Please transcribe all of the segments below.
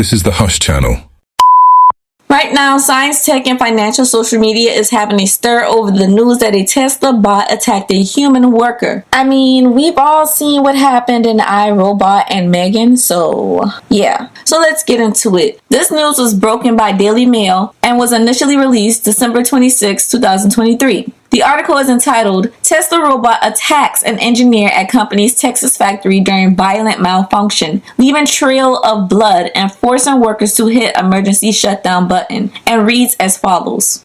This is the Hush Channel. Right now, science, tech, and financial social media is having a stir over the news that a Tesla bot attacked a human worker. I mean, we've all seen what happened in iRobot and Megan, so yeah. So let's get into it. This news was broken by Daily Mail and was initially released December 26, 2023. The article is entitled, Tesla Robot Attacks an Engineer at Company's Texas Factory During Violent Malfunction, Leaving Trail of Blood and Forcing Workers to Hit Emergency Shutdown Button, and reads as follows.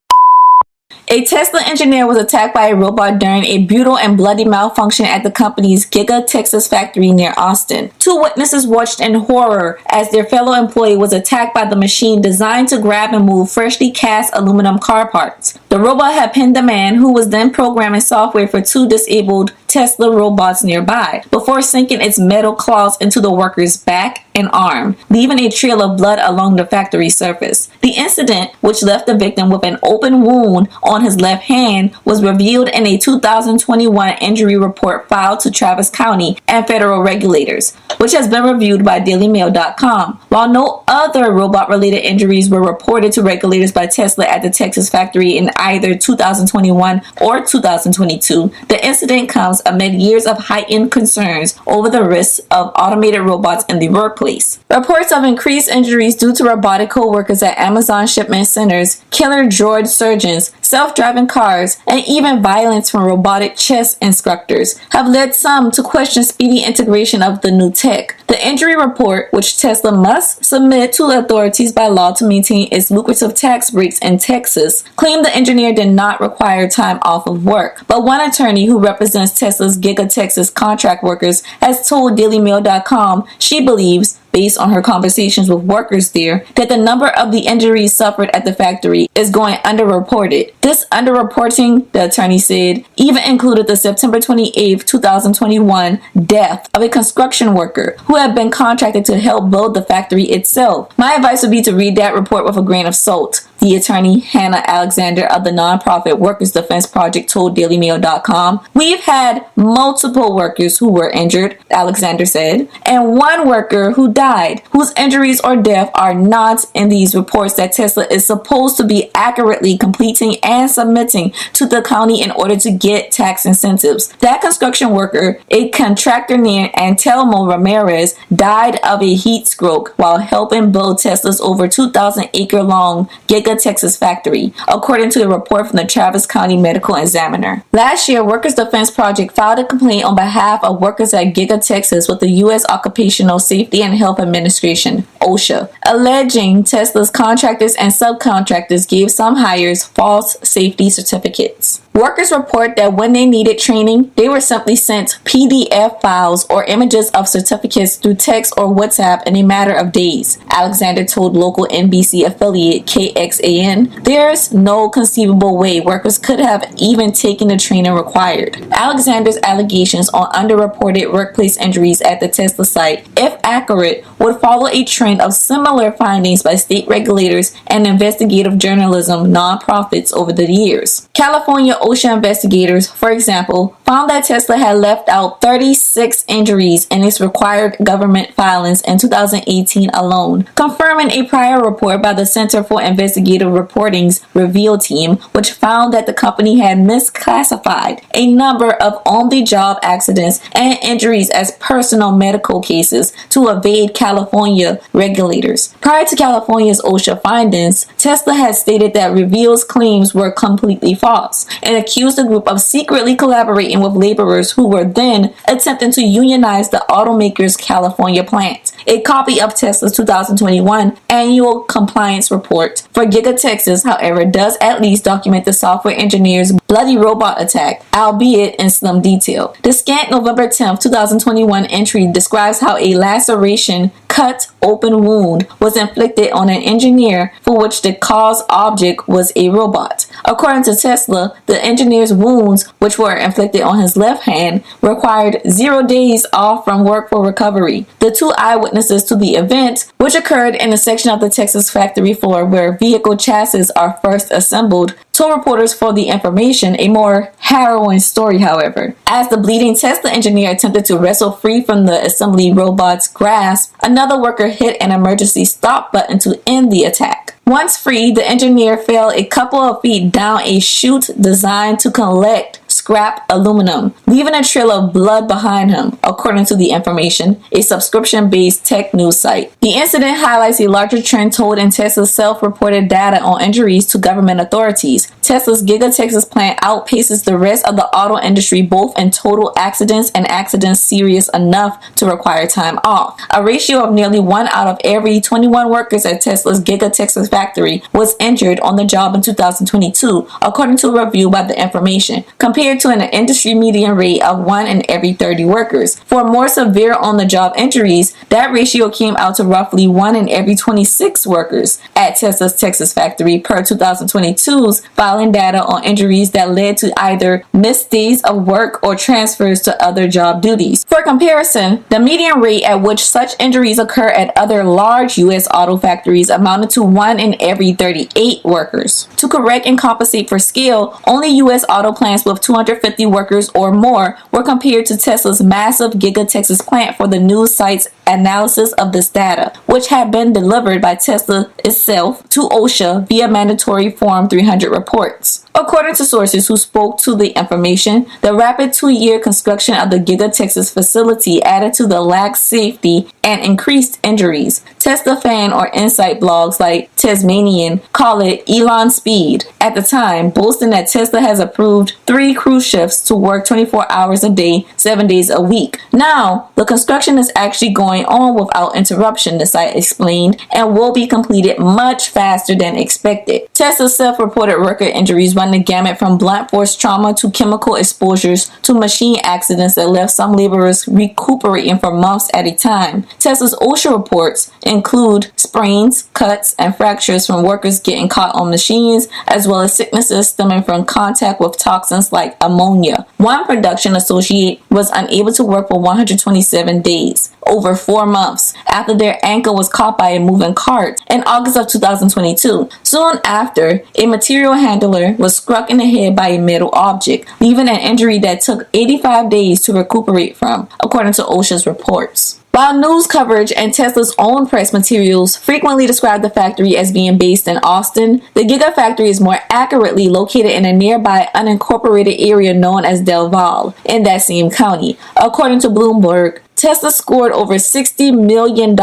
A Tesla engineer was attacked by a robot during a brutal and bloody malfunction at the company's Giga Texas factory near Austin. Two witnesses watched in horror as their fellow employee was attacked by the machine designed to grab and move freshly cast aluminum car parts. The robot had pinned the man, who was then programming software for two disabled Tesla robots nearby, before sinking its metal claws into the worker's back and arm, leaving a trail of blood along the factory surface. The incident, which left the victim with an open wound on his left hand, was revealed in a 2021 injury report filed to Travis County and federal regulators, which has been reviewed by DailyMail.com. While no other robot-related injuries were reported to regulators by Tesla at the Texas factory in either 2021 or 2022, the incident comes amid years of heightened concerns over the risks of automated robots in the workplace. Reports of increased injuries due to robotic co-workers at Amazon shipment centers, killer droid surgeons, self-driving cars, and even violence from robotic chess instructors have led some to question speedy integration of the new tech. The injury report, which Tesla must submit to authorities by law to maintain its lucrative tax breaks in Texas, claimed the engineer did not require time off of work. But one attorney who represents Tesla's Giga Texas contract workers has told DailyMail.com she believes, based on her conversations with workers there, that the number of the injuries suffered at the factory is going underreported. This underreporting, the attorney said, even included the September 28, 2021 death of a construction worker who had been contracted to help build the factory itself. My advice would be to read that report with a grain of salt, the attorney Hannah Alexander of the nonprofit Workers Defense Project told DailyMail.com. We've had multiple workers who were injured, Alexander said, and one worker who died, whose injuries or death are not in these reports that Tesla is supposed to be accurately completing and submitting to the county in order to get tax incentives. That construction worker, a contractor named Antelmo Ramirez, died of a heat stroke while helping build Tesla's over 2,000-acre-long Giga Texas factory, according to a report from the Travis County Medical Examiner. Last year, Workers Defense Project filed a complaint on behalf of workers at Giga Texas with the U.S. Occupational Safety and Health Administration, OSHA, alleging Tesla's contractors and subcontractors gave some hires false safety certificates. Workers report that when they needed training, they were simply sent PDF files or images of certificates through text or WhatsApp in a matter of days, Alexander told local NBC affiliate KXAN. There's no conceivable way workers could have even taken the training required. Alexander's allegations on underreported workplace injuries at the Tesla site, if accurate, would follow a trend of similar findings by state regulators and investigative journalism nonprofits over the years. California OSHA investigators, for example, found that Tesla had left out 36 injuries in its required government filings in 2018 alone, confirming a prior report by the Center for Investigative Reporting's Reveal team, which found that the company had misclassified a number of on-the-job accidents and injuries as personal medical cases to evade California regulators. Prior to California's OSHA findings, Tesla had stated that Reveal's claims were completely false and accused the group of secretly collaborating with laborers who were then attempting to unionize the automaker's California plant. A copy of Tesla's 2021 annual compliance report for Giga Texas, however, does at least document the software engineer's bloody robot attack, albeit in slim detail. The scant November 10, 2021 entry describes how a laceration, cut open wound was inflicted on an engineer for which the cause object was a robot. According to Tesla, the engineer's wounds, which were inflicted on his left hand, required 0 days off from work for recovery. The two eyewitnesses to the event, which occurred in a section of the Texas factory floor where vehicle chassis are first assembled, told reporters for The Information, a more harrowing story, however. As the bleeding Tesla engineer attempted to wrestle free from the assembly robot's grasp, another worker hit an emergency stop button to end the attack. Once free, the engineer fell a couple of feet down a chute designed to collect scrap aluminum, leaving a trail of blood behind him, according to The Information, a subscription-based tech news site. The incident highlights a larger trend told in Tesla's self-reported data on injuries to government authorities. Tesla's Giga Texas plant outpaces the rest of the auto industry both in total accidents and accidents serious enough to require time off. A ratio of nearly 1 out of every 21 workers at Tesla's Giga Texas factory was injured on the job in 2022, according to a review by The Information, compared to an industry median rate of 1 in every 30 workers. For more severe on-the-job injuries, that ratio came out to roughly 1 in every 26 workers at Tesla's Texas factory per 2022's filing data on injuries that led to either missed days of work or transfers to other job duties. For comparison, the median rate at which such injuries occur at other large U.S. auto factories amounted to 1 in every 38 workers. To correct and compensate for scale, only U.S. auto plants with 250 workers or more were compared to Tesla's massive Giga Texas plant for the news site's analysis of this data, which had been delivered by Tesla itself to OSHA via mandatory Form 300 reports. According to sources who spoke to The Information, the rapid 2-year construction of the Giga Texas facility added to the lax safety and increased injuries. Tesla fan or insight blogs like Tasmanian call it Elon speed at the time, boasting that Tesla has approved 3 crew shifts to work 24 hours a day, 7 days a week. Now, the construction is actually going on without interruption, the site explained, and will be completed much faster than expected. Tesla's self-reported worker injuries run the gamut from blunt force trauma to chemical exposures to machine accidents that left some laborers recuperating for months at a time. Tesla's OSHA reports include sprains, cuts, and fractures from workers getting caught on machines, as well as sicknesses stemming from contact with toxins like ammonia. One production associate was unable to work for 127 days, over 4 months, after their ankle was caught by a moving cart in August of 2022. Soon after, a material handler was struck in the head by a metal object, leaving an injury that took 85 days to recuperate from, according to OSHA's reports. While news coverage and Tesla's own press materials frequently describe the factory as being based in Austin, the Giga factory is more accurately located in a nearby unincorporated area known as Del Valle in that same county. According to Bloomberg, Tesla scored over $60 million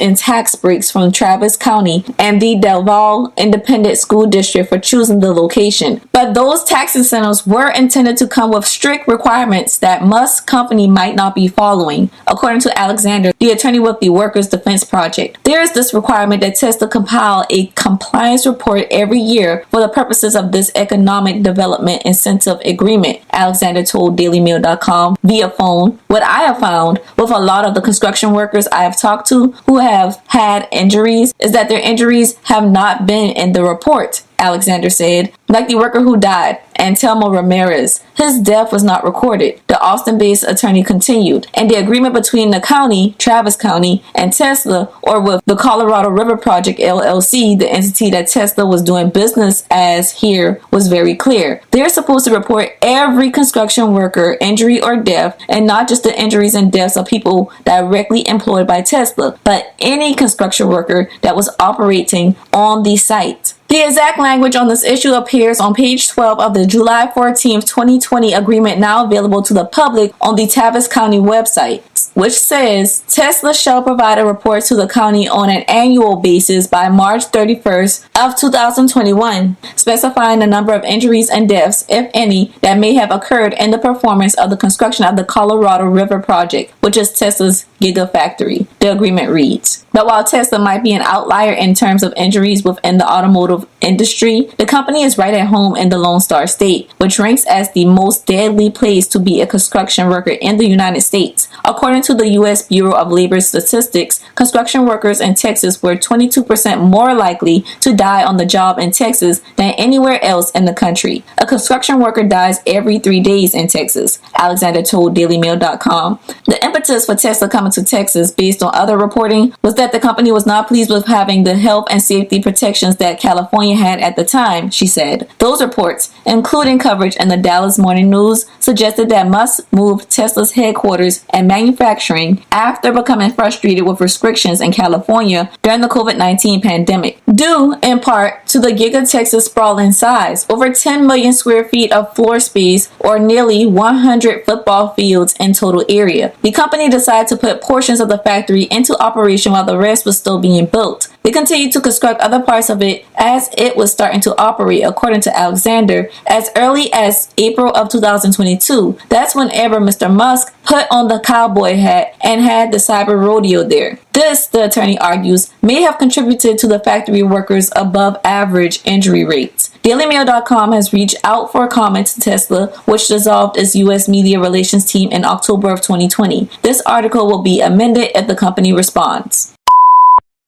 in tax breaks from Travis County and the Del Valle Independent School District for choosing the location. But those tax incentives were intended to come with strict requirements that Musk's company might not be following, according to Alexander, the attorney with the Workers' Defense Project. There is this requirement that Tesla compile a compliance report every year for the purposes of this economic development incentive agreement, Alexander told DailyMail.com via phone. What I have found with a lot of the construction workers I have talked to who have had injuries is that their injuries have not been in the report, Alexander said. Like the worker who died, Antelmo Ramirez, his death was not recorded, the Austin-based attorney continued, and the agreement between the county, Travis County, and Tesla, or with the Colorado River Project LLC, the entity that Tesla was doing business as here, was very clear. They're supposed to report every construction worker injury or death, and not just the injuries and deaths of people directly employed by Tesla, but any construction worker that was operating on the site. The exact language on this issue appears on page 12 of the July 14, 2020 agreement, now available to the public on the Travis County website, which says Tesla shall provide a report to the county on an annual basis by March 31st of 2021, specifying the number of injuries and deaths, if any, that may have occurred in the performance of the construction of the Colorado River Project, which is Tesla's Gigafactory, the agreement reads. But while Tesla might be an outlier in terms of injuries within the automotive industry, the company is right at home in the Lone Star State, which ranks as the most deadly place to be a construction worker in the United States. According to the U.S. Bureau of Labor Statistics, construction workers in Texas were 22% more likely to die on the job in Texas than anywhere else in the country. A construction worker dies every 3 days in Texas, Alexander told DailyMail.com. The impetus for Tesla coming to Texas, based on other reporting, was that that the company was not pleased with having the health and safety protections that California had at the time, she said. Those reports, including coverage in the Dallas Morning News, suggested that Musk moved Tesla's headquarters and manufacturing after becoming frustrated with restrictions in California during the COVID-19 pandemic, due in part to the Giga Texas sprawling size, over 10 million square feet of floor space, or nearly 100 football fields in total area. The company decided to put portions of the factory into operation while the rest was still being built. They continued to construct other parts of it as it was starting to operate, according to Alexander, as early as April of 2022. That's whenever Mr. Musk put on the cowboy hat and had the cyber rodeo there. This, the attorney argues, may have contributed to the factory workers' above average injury rates. DailyMail.com has reached out for comment to Tesla, which dissolved its U.S. media relations team in October of 2020. This article will be amended if the company responds.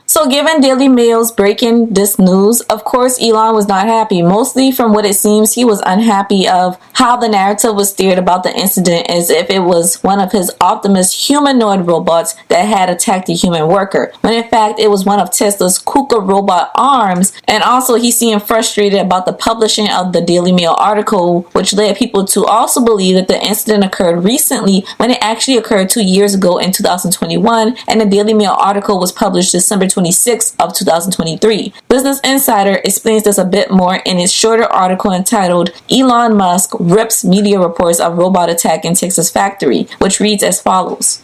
So given Daily Mail's breaking this news, of course Elon was not happy. Mostly from what it seems, he was unhappy of how the narrative was steered about the incident as if it was one of his Optimus humanoid robots that had attacked a human worker, when in fact it was one of Tesla's KUKA robot arms. And also he seemed frustrated about the publishing of the Daily Mail article, which led people to also believe that the incident occurred recently when it actually occurred 2 years ago in 2021, and the Daily Mail article was published December 26th of 2023. Business Insider explains this a bit more in its shorter article entitled Elon Musk Rips Media Reports of Robot Attack in Texas Factory, which reads as follows.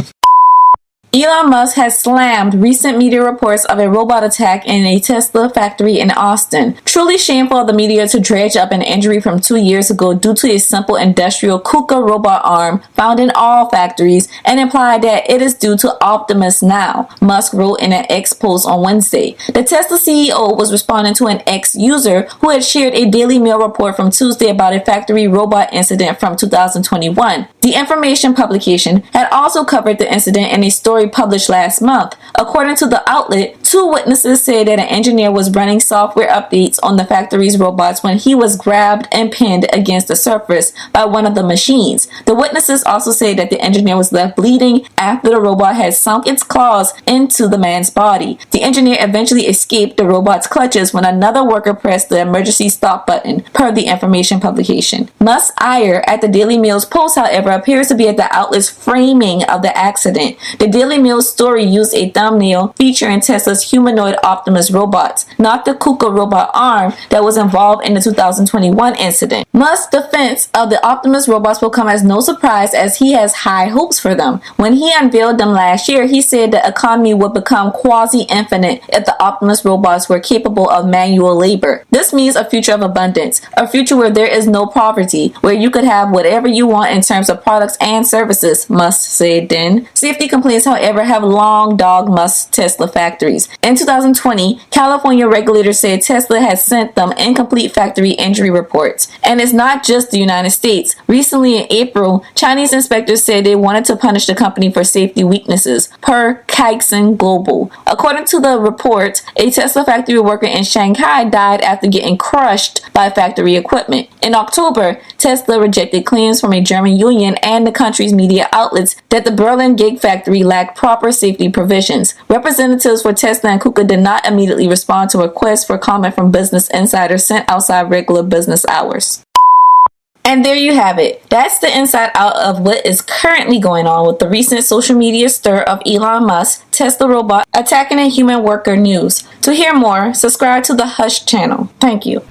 Elon Musk has slammed recent media reports of a robot attack in a Tesla factory in Austin. Truly shameful of the media to dredge up an injury from 2 years ago due to a simple industrial KUKA robot arm found in all factories and imply that it is due to Optimus now, Musk wrote in an X post on Wednesday. The Tesla CEO was responding to an X user who had shared a Daily Mail report from Tuesday about a factory robot incident from 2021. The information publication had also covered the incident in a story published last month. According to the outlet, 2 witnesses said that an engineer was running software updates on the factory's robots when he was grabbed and pinned against the surface by one of the machines. The witnesses also say that the engineer was left bleeding after the robot had sunk its claws into the man's body. The engineer eventually escaped the robot's clutches when another worker pressed the emergency stop button, per the information publication. Musk's ire at the Daily Mail's post, however, appears to be at the outlet's framing of the accident. The Daily Mail's story used a thumbnail featuring Tesla's humanoid Optimus robots, not the KUKA robot arm that was involved in the 2021 incident. Musk's defense of the Optimus robots will come as no surprise as he has high hopes for them. When he unveiled them last year, he said the economy would become quasi-infinite if the Optimus robots were capable of manual labor. This means a future of abundance, a future where there is no poverty, where you could have whatever you want in terms of products and services, Musk said then. Safety complaints, however, have long dogged Musk's Tesla factories. In 2020, California regulators said Tesla had sent them incomplete factory injury reports. And it's not just the United States. Recently in April, Chinese inspectors said they wanted to punish the company for safety weaknesses, per Kaixin Global. According to the report, a Tesla factory worker in Shanghai died after getting crushed by factory equipment. In October, Tesla rejected claims from a German union and the country's media outlets that the Berlin Gigafactory lacked proper safety provisions. Representatives for Tesla and KUKA did not immediately respond to requests for comment from Business Insider sent outside regular business hours. And there you have it. That's the inside out of what is currently going on with the recent social media stir of Elon Musk, Tesla robot attacking a human worker news. To hear more, subscribe to the Hush channel. Thank you.